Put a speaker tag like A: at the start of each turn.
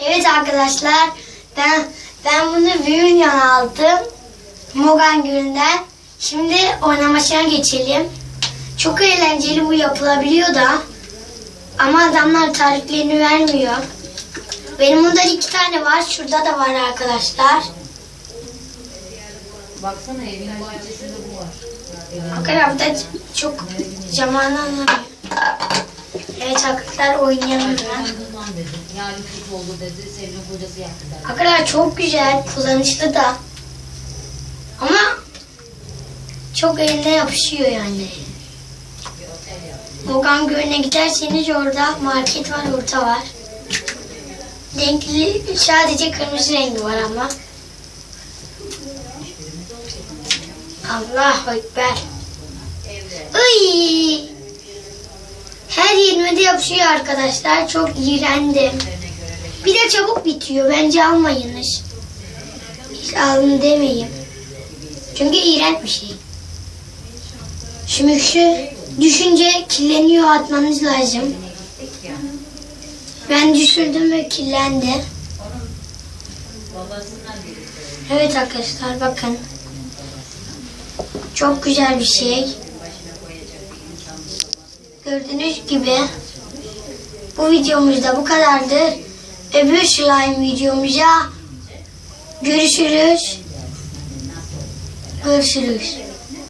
A: Evet arkadaşlar, ben bunu Oynuyorum aldım. Mogan Gölü'nden. Şimdi oynamasına geçelim. Çok eğlenceli, bu yapılabiliyor da. Ama adamlar tariflerini vermiyor. Benim bunda 2 tane var. Şurada da var arkadaşlar.
B: Baksana evin bahçesinde bu var.
A: Arkadaşlar burada çok zamanı anlamıyor. Evet arkadaşlar, oynayalım ben.
B: Yarın kötü oldu dedi. Sevgili kocası yaptı dedi.
A: Arkadaşlar çok güzel, kullanışlı da. Ama çok eline yapışıyor yani. Mogan Gölü'ne giderseniz orada market var, orta var. Renkli, sadece kırmızı rengi var ama. Allahu Ekber. Iy! Her yerime de yapışıyor arkadaşlar. Çok iğrendim. Bir de çabuk bitiyor. Bence almayınız. Hiç alın demeyin. Çünkü iğrenç bir şey. Şimdi şu düşünce kirleniyor, atmanız lazım. Ben düşürdüm ve kirlendi. Evet arkadaşlar, bakın. Çok güzel bir şey. Gördüğünüz gibi bu videomuzda bu kadardır. Öbür slime videomuza görüşürüz.